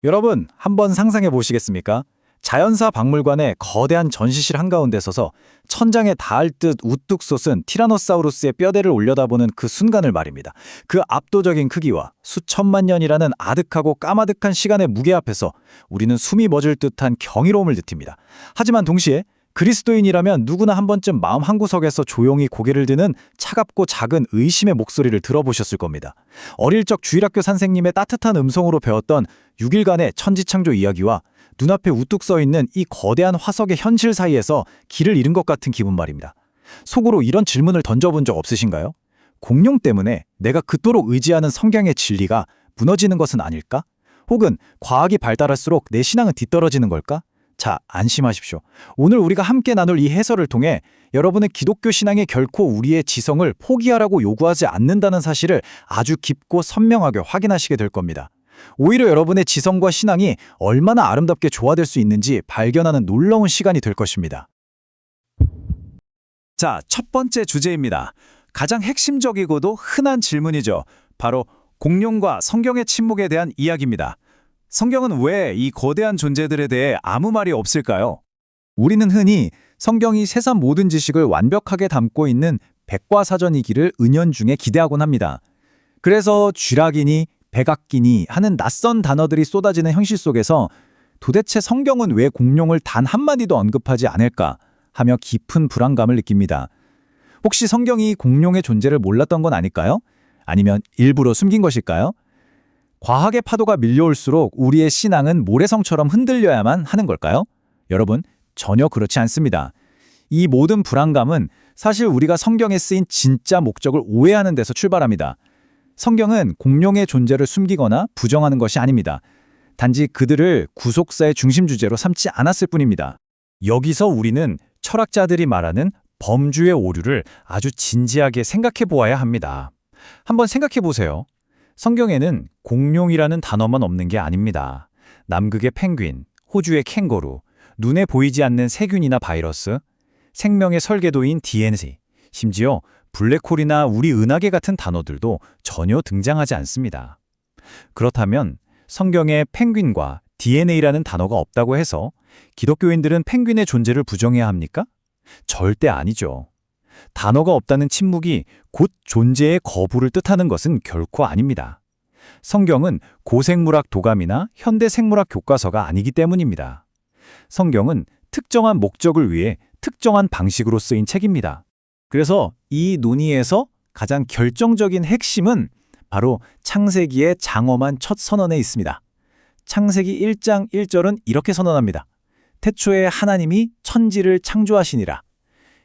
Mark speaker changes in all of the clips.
Speaker 1: 여러분, 한번 상상해 보시겠습니까? 자연사 박물관의 거대한 전시실 한가운데 서서 천장에 닿을 듯 우뚝 솟은 티라노사우루스의 뼈대를 올려다보는 그 순간을 말입니다. 그 압도적인 크기와 수천만 년이라는 아득하고 까마득한 시간의 무게 앞에서 우리는 숨이 멎을 듯한 경이로움을 느낍니다. 하지만 동시에 그리스도인이라면 누구나 한 번쯤 마음 한구석에서 조용히 고개를 드는 차갑고 작은 의심의 목소리를 들어보셨을 겁니다. 어릴 적 주일학교 선생님의 따뜻한 음성으로 배웠던 6일간의 천지창조 이야기와 눈앞에 우뚝 서 있는 이 거대한 화석의 현실 사이에서 길을 잃은 것 같은 기분 말입니다. 속으로 이런 질문을 던져본 적 없으신가요? 공룡 때문에 내가 그토록 의지하는 성경의 진리가 무너지는 것은 아닐까? 혹은 과학이 발달할수록 내 신앙은 뒤떨어지는 걸까? 자, 안심하십시오. 오늘 우리가 함께 나눌 이 해설을 통해 여러분의 기독교 신앙이 결코 우리의 지성을 포기하라고 요구하지 않는다는 사실을 아주 깊고 선명하게 확인하시게 될 겁니다. 오히려 여러분의 지성과 신앙이 얼마나 아름답게 조화될 수 있는지 발견하는 놀라운 시간이 될 것입니다. 자, 첫 번째 주제입니다. 가장 핵심적이고도 흔한 질문이죠. 바로 공룡과 성경의 침묵에 대한 이야기입니다. 성경은 왜 이 거대한 존재들에 대해 아무 말이 없을까요? 우리는 흔히 성경이 세상 모든 지식을 완벽하게 담고 있는 백과사전이기를 은연중에 기대하곤 합니다. 그래서 쥐락이니 백악기니 하는 낯선 단어들이 쏟아지는 현실 속에서 도대체 성경은 왜 공룡을 단 한마디도 언급하지 않을까 하며 깊은 불안감을 느낍니다. 혹시 성경이 공룡의 존재를 몰랐던 건 아닐까요? 아니면 일부러 숨긴 것일까요? 과학의 파도가 밀려올수록 우리의 신앙은 모래성처럼 흔들려야만 하는 걸까요? 여러분, 전혀 그렇지 않습니다. 이 모든 불안감은 사실 우리가 성경에 쓰인 진짜 목적을 오해하는 데서 출발합니다. 성경은 공룡의 존재를 숨기거나 부정하는 것이 아닙니다. 단지 그들을 구속사의 중심 주제로 삼지 않았을 뿐입니다. 여기서 우리는 철학자들이 말하는 범주의 오류를 아주 진지하게 생각해 보아야 합니다. 한번 생각해 보세요. 성경에는 공룡이라는 단어만 없는 게 아닙니다. 남극의 펭귄, 호주의 캥거루, 눈에 보이지 않는 세균이나 바이러스, 생명의 설계도인 DNA, 심지어 블랙홀이나 우리 은하계 같은 단어들도 전혀 등장하지 않습니다. 그렇다면 성경에 펭귄과 DNA라는 단어가 없다고 해서 기독교인들은 펭귄의 존재를 부정해야 합니까? 절대 아니죠. 단어가 없다는 침묵이 곧 존재의 거부를 뜻하는 것은 결코 아닙니다. 성경은 고생물학 도감이나 현대생물학 교과서가 아니기 때문입니다. 성경은 특정한 목적을 위해 특정한 방식으로 쓰인 책입니다. 그래서 이 논의에서 가장 결정적인 핵심은 바로 창세기의 장엄한 첫 선언에 있습니다. 창세기 1장 1절은 이렇게 선언합니다. 태초에 하나님이 천지를 창조하시니라.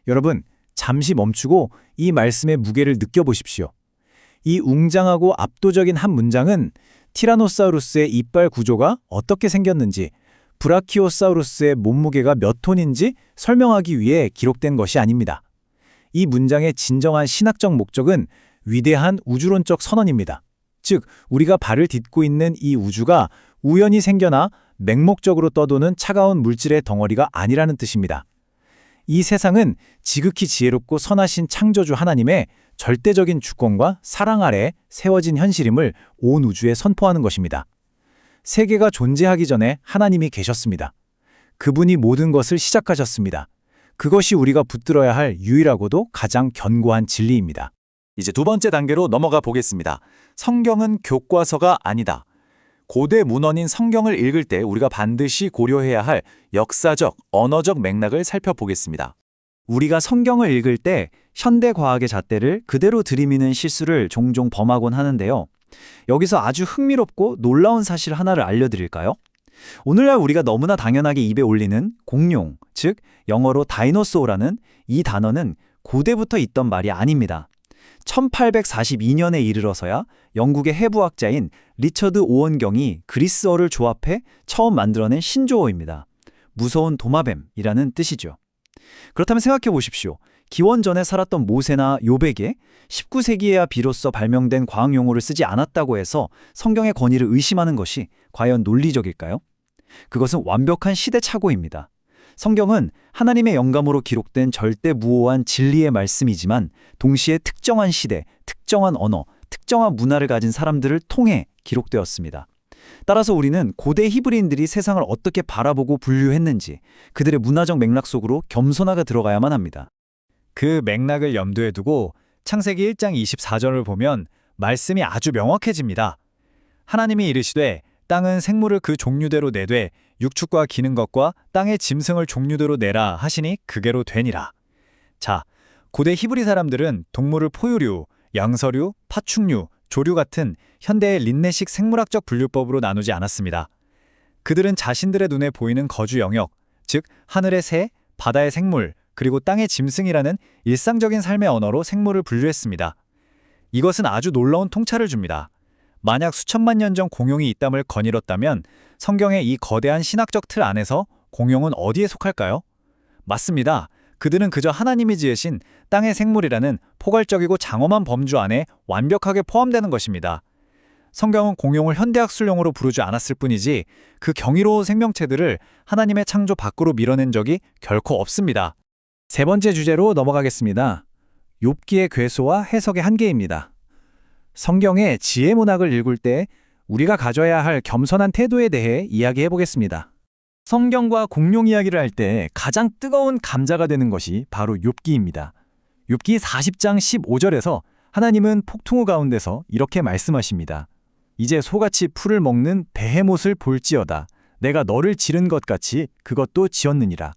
Speaker 1: 여러분, 잠시 멈추고 이 말씀의 무게를 느껴보십시오. 이 웅장하고 압도적인 한 문장은 티라노사우루스의 이빨 구조가 어떻게 생겼는지, 브라키오사우루스의 몸무게가 몇 톤인지 설명하기 위해 기록된 것이 아닙니다. 이 문장의 진정한 신학적 목적은 위대한 우주론적 선언입니다. 즉, 우리가 발을 딛고 있는 이 우주가 우연히 생겨나 맹목적으로 떠도는 차가운 물질의 덩어리가 아니라는 뜻입니다. 이 세상은 지극히 지혜롭고 선하신 창조주 하나님의 절대적인 주권과 사랑 아래 세워진 현실임을 온 우주에 선포하는 것입니다. 세계가 존재하기 전에 하나님이 계셨습니다. 그분이 모든 것을 시작하셨습니다. 그것이 우리가 붙들어야 할 유일하고도 가장 견고한 진리입니다. 이제 두 번째 단계로 넘어가 보겠습니다. 성경은 교과서가 아니다. 고대 문헌인 성경을 읽을 때 우리가 반드시 고려해야 할 역사적, 언어적 맥락을 살펴보겠습니다. 우리가 성경을 읽을 때 현대 과학의 잣대를 그대로 들이미는 실수를 종종 범하곤 하는데요. 여기서 아주 흥미롭고 놀라운 사실 하나를 알려드릴까요? 오늘날 우리가 너무나 당연하게 입에 올리는 공룡, 즉 영어로 다이노소어라는 이 단어는 고대부터 있던 말이 아닙니다. 1842년에 이르러서야 영국의 해부학자인 리처드 오원경이 그리스어를 조합해 처음 만들어낸 신조어입니다. 무서운 도마뱀이라는 뜻이죠. 그렇다면 생각해 보십시오. 기원전에 살았던 모세나 요백에 19세기에야 비로소 발명된 과학용어를 쓰지 않았다고 해서 성경의 권위를 의심하는 것이 과연 논리적일까요? 그것은 완벽한 시대착오입니다. 성경은 하나님의 영감으로 기록된 절대무오한 진리의 말씀이지만 동시에 특정한 시대, 특정한 언어, 특정한 문화를 가진 사람들을 통해 기록되었습니다.
Speaker 2: 따라서 우리는 고대 히브리인들이 세상을 어떻게 바라보고 분류했는지 그들의 문화적 맥락 속으로 겸손하게 들어가야만 합니다.
Speaker 1: 그 맥락을 염두에 두고 창세기 1장 24절을 보면 말씀이 아주 명확해집니다. 하나님이 이르시되 땅은 생물을 그 종류대로 내되 육축과 기는 것과 땅의 짐승을 종류대로 내라 하시니 그게로 되니라. 자, 고대 히브리 사람들은 동물을 포유류, 양서류, 파충류, 조류 같은 현대의 린네식 생물학적 분류법으로 나누지 않았습니다. 그들은 자신들의 눈에 보이는 거주 영역, 즉 하늘의 새, 바다의 생물, 그리고 땅의 짐승이라는 일상적인 삶의 언어로 생물을 분류했습니다. 이것은 아주 놀라운 통찰을 줍니다. 만약 수천만 년 전 공룡이 이 땅을 거닐었다면 성경의 이 거대한 신학적 틀 안에서 공룡은 어디에 속할까요? 맞습니다. 그들은 그저 하나님이 지으신 땅의 생물이라는 포괄적이고 장엄한 범주 안에 완벽하게 포함되는 것입니다. 성경은 공룡을 현대학술용어로 부르지 않았을 뿐이지 그 경이로운 생명체들을 하나님의 창조 밖으로 밀어낸 적이 결코 없습니다. 세 번째 주제로 넘어가겠습니다. 욥기의 괴소와 해석의 한계입니다. 성경의 지혜 문학을 읽을 때 우리가 가져야 할 겸손한 태도에 대해 이야기해 보겠습니다. 성경과 공룡 이야기를 할 때 가장 뜨거운 감자가 되는 것이 바로 욥기입니다. 욥기 40장 15절에서 하나님은 폭풍우 가운데서 이렇게 말씀하십니다. 이제 소같이 풀을 먹는 베헤못을 볼지어다. 내가 너를 지른 것 같이 그것도 지었느니라.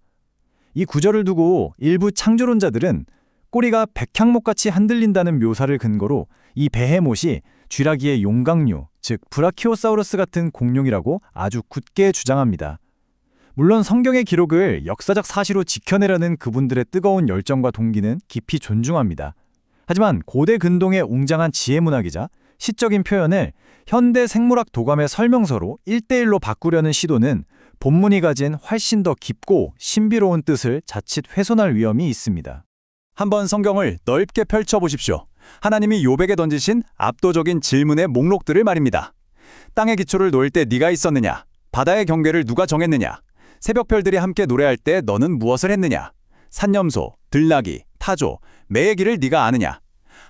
Speaker 1: 이 구절을 두고 일부 창조론자들은 꼬리가 백향목같이 흔들린다는 묘사를 근거로 이 베헤못이 쥐라기의 용광류, 즉 브라키오사우루스 같은 공룡이라고 아주 굳게 주장합니다. 물론 성경의 기록을 역사적 사실로 지켜내려는 그분들의 뜨거운 열정과 동기는 깊이 존중합니다. 하지만 고대 근동의 웅장한 지혜문학이자 시적인 표현을 현대 생물학 도감의 설명서로 1대1로 바꾸려는 시도는 본문이 가진 훨씬 더 깊고 신비로운 뜻을 자칫 훼손할 위험이 있습니다. 한번 성경을 넓게 펼쳐보십시오. 하나님이 욥에게 던지신 압도적인 질문의 목록들을 말입니다. 땅의 기초를 놓을 때 네가 있었느냐? 바다의 경계를 누가 정했느냐? 새벽별들이 함께 노래할 때 너는 무엇을 했느냐? 산염소, 들나귀, 타조, 매의 길을 네가 아느냐?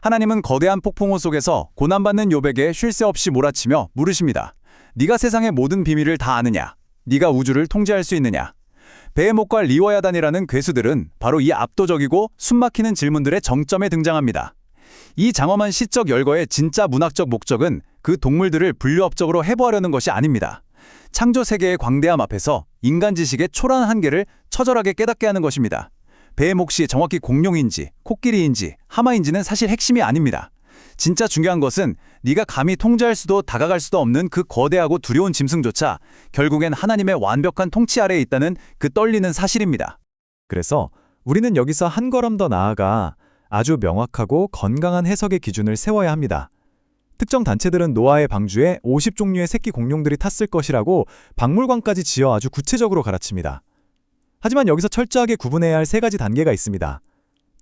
Speaker 1: 하나님은 거대한 폭풍우 속에서 고난받는 욥에게 쉴 새 없이 몰아치며 물으십니다. 네가 세상의 모든 비밀을 다 아느냐? 네가 우주를 통제할 수 있느냐? 베헤못과 리워야단이라는 괴수들은 바로 이 압도적이고 숨막히는 질문들의 정점에 등장합니다. 이 장엄한 시적 열거의 진짜 문학적 목적은 그 동물들을 분류업적으로 해부하려는 것이 아닙니다. 창조 세계의 광대함 앞에서 인간 지식의 초라한 한계를 처절하게 깨닫게 하는 것입니다. 베헤못이 정확히 공룡인지 코끼리인지 하마인지는 사실 핵심이 아닙니다. 진짜 중요한 것은 네가 감히 통제할 수도 다가갈 수도 없는 그 거대하고 두려운 짐승조차 결국엔 하나님의 완벽한 통치 아래에 있다는 그 떨리는 사실입니다. 그래서 우리는 여기서 한 걸음 더 나아가 아주 명확하고 건강한 해석의 기준을 세워야 합니다. 특정 단체들은 노아의 방주에 50종류의 새끼 공룡들이 탔을 것이라고 박물관까지 지어 아주 구체적으로 가르칩니다. 하지만 여기서 철저하게 구분해야 할 세 가지 단계가 있습니다.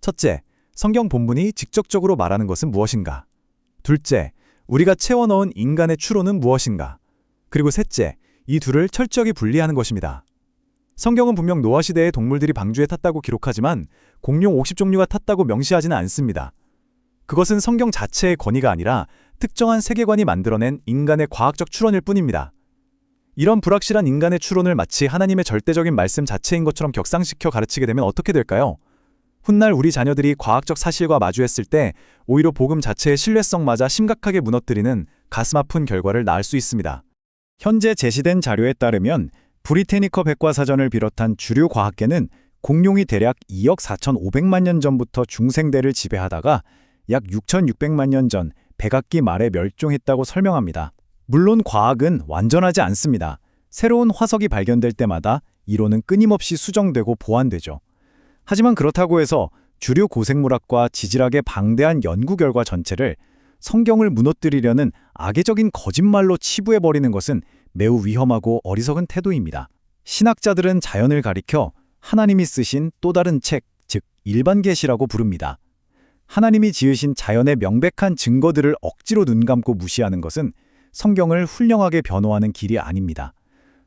Speaker 1: 첫째, 성경 본문이 직접적으로 말하는 것은 무엇인가? 둘째, 우리가 채워넣은 인간의 추론은 무엇인가? 그리고 셋째, 이 둘을 철저하게 분리하는 것입니다. 성경은 분명 노아 시대의 동물들이 방주에 탔다고 기록하지만 공룡 50종류가 탔다고 명시하지는 않습니다. 그것은 성경 자체의 권위가 아니라 특정한 세계관이 만들어낸 인간의 과학적 추론일 뿐입니다. 이런 불확실한 인간의 추론을 마치 하나님의 절대적인 말씀 자체인 것처럼 격상시켜 가르치게 되면 어떻게 될까요? 훗날 우리 자녀들이 과학적 사실과 마주했을 때 오히려 복음 자체의 신뢰성마저 심각하게 무너뜨리는 가슴 아픈 결과를 낳을 수 있습니다. 현재 제시된 자료에 따르면 브리테니커 백과사전을 비롯한 주류 과학계는 공룡이 대략 2억 4,500만 년 전부터 중생대를 지배하다가 약 6,600만 년 전 백악기 말에 멸종했다고 설명합니다. 물론 과학은 완전하지 않습니다. 새로운 화석이 발견될 때마다 이론은 끊임없이 수정되고 보완되죠. 하지만 그렇다고 해서 주류 고생물학과 지질학의 방대한 연구 결과 전체를 성경을 무너뜨리려는 악의적인 거짓말로 치부해버리는 것은 매우 위험하고 어리석은 태도입니다. 신학자들은 자연을 가리켜 하나님이 쓰신 또 다른 책, 즉 일반계시라고 부릅니다. 하나님이 지으신 자연의 명백한 증거들을 억지로 눈 감고 무시하는 것은 성경을 훌륭하게 변호하는 길이 아닙니다.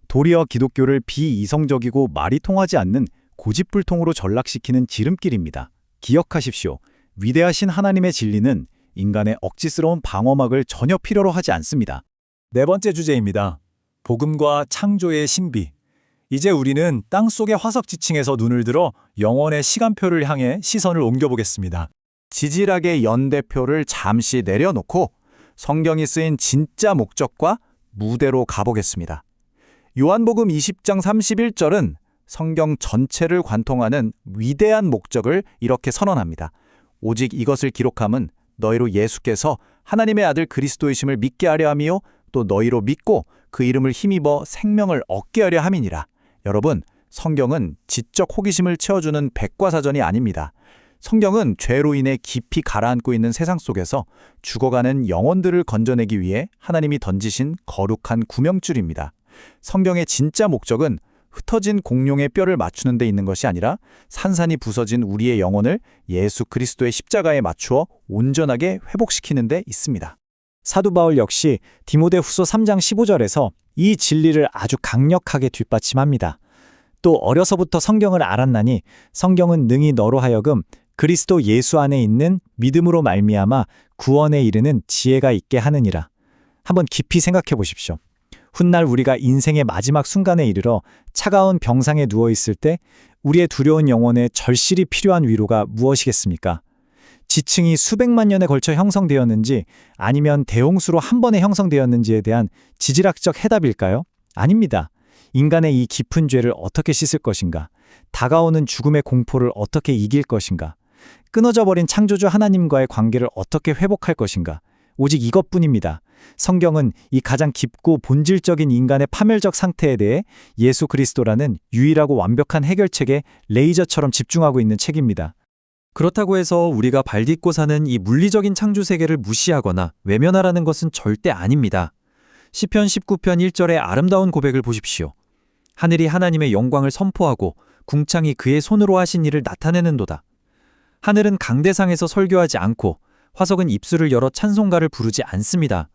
Speaker 1: 도리어 기독교를 비이성적이고 말이 통하지 않는 고집불통으로 전락시키는 지름길입니다. 기억하십시오. 위대하신 하나님의 진리는 인간의 억지스러운 방어막을 전혀 필요로 하지 않습니다. 네 번째 주제입니다.
Speaker 3: 복음과 창조의 신비. 이제 우리는 땅속의 화석 지층에서 눈을 들어 영원의 시간표를 향해 시선을 옮겨보겠습니다.
Speaker 2: 지질학의 연대표를 잠시 내려놓고 성경이 쓰인 진짜 목적과 무대로 가보겠습니다. 요한복음 20장 31절은 성경 전체를 관통하는 위대한 목적을 이렇게 선언합니다. 오직 이것을 기록함은 너희로 예수께서 하나님의 아들 그리스도이심을 믿게 하려 함이요 또 너희로 믿고 그 이름을 힘입어 생명을 얻게 하려 함이니라. 여러분, 성경은 지적 호기심을 채워주는 백과사전이 아닙니다. 성경은 죄로 인해 깊이 가라앉고 있는 세상 속에서 죽어가는 영혼들을 건져내기 위해 하나님이 던지신 거룩한 구명줄입니다. 성경의 진짜 목적은 흩어진 공룡의 뼈를 맞추는 데 있는 것이 아니라 산산이 부서진 우리의 영혼을 예수 그리스도의 십자가에 맞추어 온전하게 회복시키는 데 있습니다.
Speaker 4: 사도 바울 역시 디모데후서 3장 15절에서 이 진리를 아주 강력하게 뒷받침합니다. 또 어려서부터 성경을 알았나니 성경은 능히 너로 하여금 그리스도 예수 안에 있는 믿음으로 말미암아 구원에 이르는 지혜가 있게 하느니라. 한번 깊이 생각해 보십시오. 훗날 우리가 인생의 마지막 순간에 이르러 차가운 병상에 누워 있을 때 우리의 두려운 영혼에 절실히 필요한 위로가 무엇이겠습니까? 지층이 수백만 년에 걸쳐 형성되었는지 아니면 대홍수로 한 번에 형성되었는지에 대한 지질학적 해답일까요? 아닙니다. 인간의 이 깊은 죄를 어떻게 씻을 것인가? 다가오는 죽음의 공포를 어떻게 이길 것인가? 끊어져 버린 창조주 하나님과의 관계를 어떻게 회복할 것인가? 오직 이것뿐입니다. 성경은 이 가장 깊고 본질적인 인간의 파멸적 상태에 대해 예수 그리스도라는 유일하고 완벽한 해결책에 레이저처럼 집중하고 있는 책입니다.
Speaker 2: 그렇다고 해서 우리가 발딛고 사는 이 물리적인 창조 세계를 무시하거나 외면하라는 것은 절대 아닙니다. 시편 19편 1절의 아름다운 고백을 보십시오. 하늘이 하나님의 영광을 선포하고 궁창이 그의 손으로 하신 일을 나타내는도다. 하늘은 강대상에서 설교하지 않고 화석은 입술을 열어 찬송가를 부르지 않습니다.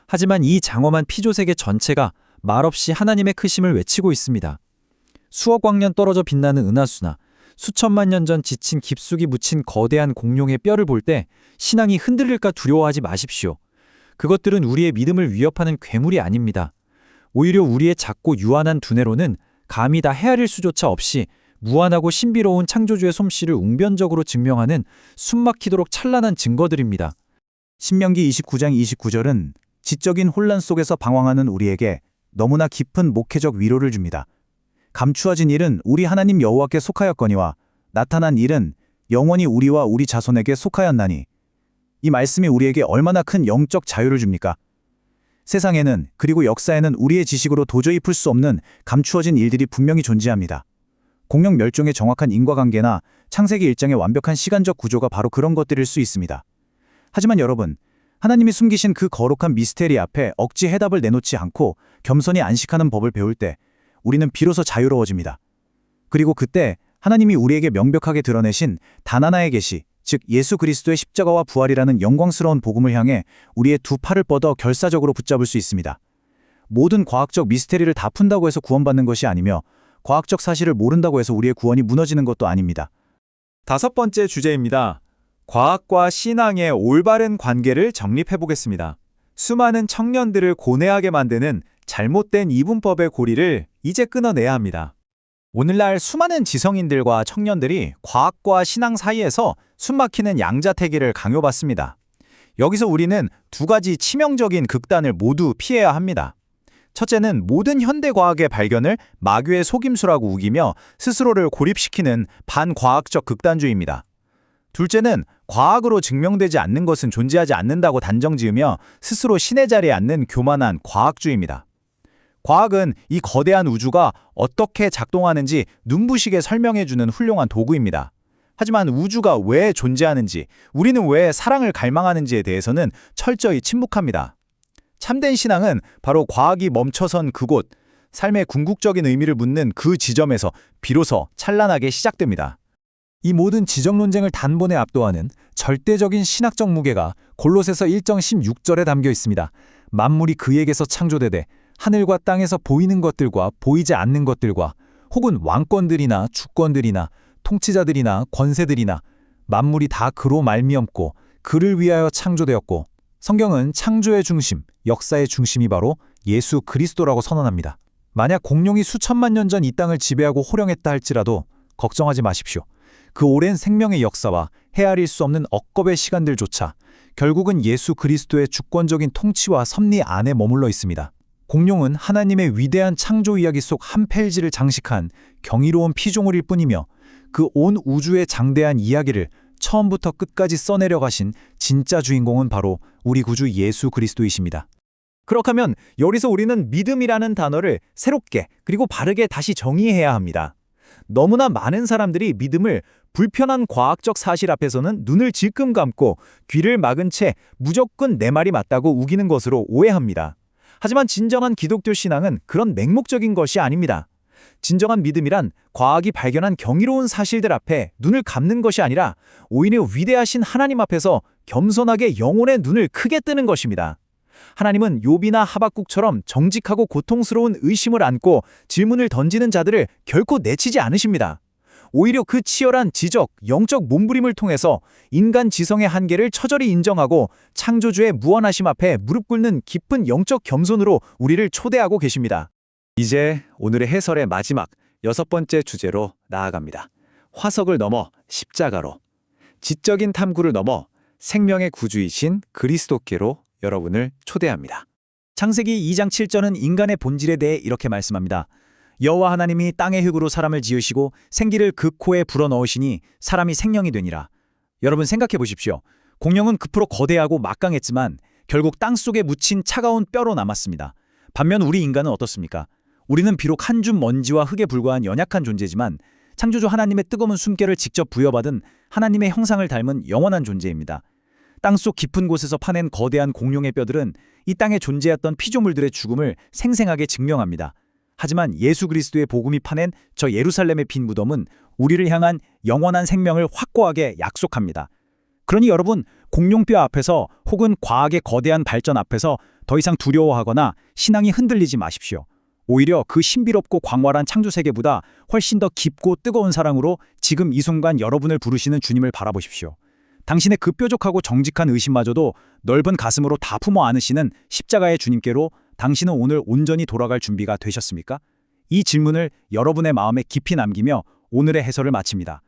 Speaker 2: 하지만 이 장엄한 피조세계 전체가 말없이 하나님의 크심을 외치고 있습니다. 수억억 년 떨어져 빛나는 은하수나 수천만 년 전 지친 깊숙이 묻힌 거대한 공룡의 뼈를 볼 때 신앙이 흔들릴까 두려워하지 마십시오. 그것들은 우리의 믿음을 위협하는 괴물이 아닙니다. 오히려 우리의 작고 유한한 두뇌로는 감히 다 헤아릴 수조차 없이 무한하고 신비로운 창조주의 솜씨를 웅변적으로 증명하는 숨막히도록 찬란한 증거들입니다.
Speaker 1: 신명기 29장 29절은 지적인 혼란 속에서 방황하는 우리에게 너무나 깊은 목회적 위로를 줍니다. 감추어진 일은 우리 하나님 여호와께 속하였거니와 나타난 일은 영원히 우리와 우리 자손에게 속하였나니. 이 말씀이 우리에게 얼마나 큰 영적 자유를 줍니까? 세상에는 그리고 역사에는 우리의 지식으로 도저히 풀 수 없는 감추어진 일들이 분명히 존재합니다. 공룡 멸종의 정확한 인과관계나 창세기 1장의 완벽한 시간적 구조가 바로 그런 것들일 수 있습니다. 하지만 여러분, 하나님이 숨기신 그 거룩한 미스테리 앞에 억지 해답을 내놓지 않고 겸손히 안식하는 법을 배울 때 우리는 비로소 자유로워집니다. 그리고 그때 하나님이 우리에게 명백하게 드러내신 단 하나의 계시, 즉 예수 그리스도의 십자가와 부활이라는 영광스러운 복음을 향해 우리의 두 팔을 뻗어 결사적으로 붙잡을 수 있습니다. 모든 과학적 미스테리를 다 푼다고 해서 구원받는 것이 아니며 과학적 사실을 모른다고 해서 우리의 구원이 무너지는 것도 아닙니다.
Speaker 3: 5번째 주제입니다. 과학과 신앙의 올바른 관계를 정립해보겠습니다. 수많은 청년들을 고뇌하게 만드는 잘못된 이분법의 고리를 이제 끊어내야 합니다.
Speaker 1: 오늘날 수많은 지성인들과 청년들이 과학과 신앙 사이에서 숨막히는 양자태기를 강요받습니다. 여기서 우리는 두 가지 치명적인 극단을 모두 피해야 합니다. 첫째는 모든 현대 과학의 발견을 마귀의 속임수라고 우기며 스스로를 고립시키는 반과학적 극단주의입니다. 둘째는 과학으로 증명되지 않는 것은 존재하지 않는다고 단정지으며 스스로 신의 자리에 앉는 교만한 과학주의입니다. 과학은 이 거대한 우주가 어떻게 작동하는지 눈부시게 설명해주는 훌륭한 도구입니다. 하지만 우주가 왜 존재하는지, 우리는 왜 사랑을 갈망하는지에 대해서는 철저히 침묵합니다. 참된 신앙은 바로 과학이 멈춰선 그곳, 삶의 궁극적인 의미를 묻는 그 지점에서 비로소 찬란하게 시작됩니다.
Speaker 4: 이 모든 지적 논쟁을 단번에 압도하는 절대적인 신학적 무게가 골로새서 1장 16절에 담겨 있습니다. 만물이 그에게서 창조되되 하늘과 땅에서 보이는 것들과 보이지 않는 것들과 혹은 왕권들이나 주권들이나 통치자들이나 권세들이나 만물이 다 그로 말미암고 그를 위하여 창조되었고
Speaker 2: 성경은 창조의 중심, 역사의 중심이 바로 예수 그리스도라고 선언합니다. 만약 공룡이 수천만 년 전 이 땅을 지배하고 호령했다 할지라도 걱정하지 마십시오. 그 오랜 생명의 역사와 헤아릴 수 없는 억겁의 시간들조차 결국은 예수 그리스도의 주권적인 통치와 섭리 안에 머물러 있습니다. 공룡은 하나님의 위대한 창조 이야기 속 한 페이지를 장식한 경이로운 피조물일 뿐이며 그 온 우주의 장대한 이야기를 처음부터 끝까지 써내려 가신 진짜 주인공은 바로 우리 구주 예수 그리스도이십니다.
Speaker 4: 그렇다면 여기서 우리는 믿음이라는 단어를 새롭게 그리고 바르게 다시 정의해야 합니다. 너무나 많은 사람들이 믿음을 불편한 과학적 사실 앞에서는 눈을 질끔 감고 귀를 막은 채 무조건 내 말이 맞다고 우기는 것으로 오해합니다. 하지만 진정한 기독교 신앙은 그런 맹목적인 것이 아닙니다. 진정한 믿음이란 과학이 발견한 경이로운 사실들 앞에 눈을 감는 것이 아니라 오히려 위대하신 하나님 앞에서 겸손하게 영혼의 눈을 크게 뜨는 것입니다. 하나님은 욥이나 하박국처럼 정직하고 고통스러운 의심을 안고 질문을 던지는 자들을 결코 내치지 않으십니다. 오히려 그 치열한 지적, 영적 몸부림을 통해서 인간 지성의 한계를 처절히 인정하고 창조주의 무한하심 앞에 무릎 꿇는 깊은 영적 겸손으로 우리를 초대하고 계십니다.
Speaker 3: 이제 오늘의 해설의 마지막 6번째 주제로 나아갑니다. 화석을 넘어 십자가로, 지적인 탐구를 넘어 생명의 구주이신 그리스도께로 여러분을 초대합니다.
Speaker 4: 창세기 2장 7절은 인간의 본질에 대해 이렇게 말씀합니다. 여호와 하나님이 땅의 흙으로 사람을 지으시고 생기를 그 코에 불어넣으시니 사람이 생명이 되니라. 여러분 생각해 보십시오. 공룡은 그프로 거대하고 막강했지만 결국 땅속에 묻힌 차가운 뼈로 남았습니다. 반면 우리 인간은 어떻습니까? 우리는 비록 한 줌 먼지와 흙에 불과한 연약한 존재지만 창조주 하나님의 뜨거운 숨결을 직접 부여받은 하나님의 형상을 닮은 영원한 존재입니다. 땅속 깊은 곳에서 파낸 거대한 공룡의 뼈들은 이 땅에 존재했던 피조물들의 죽음을 생생하게 증명합니다. 하지만 예수 그리스도의 복음이 파낸 저 예루살렘의 빈 무덤은 우리를 향한 영원한 생명을 확고하게 약속합니다. 그러니 여러분, 공룡뼈 앞에서 혹은 과학의 거대한 발전 앞에서 더 이상 두려워하거나 신앙이 흔들리지 마십시오. 오히려 그 신비롭고 광활한 창조 세계보다 훨씬 더 깊고 뜨거운 사랑으로 지금 이 순간 여러분을 부르시는 주님을 바라보십시오. 당신의 그 뾰족하고 정직한 의심마저도 넓은 가슴으로 다 품어 안으시는 십자가의 주님께로 당신은 오늘 온전히 돌아갈 준비가 되셨습니까? 이 질문을 여러분의 마음에 깊이 남기며 오늘의 해설을 마칩니다.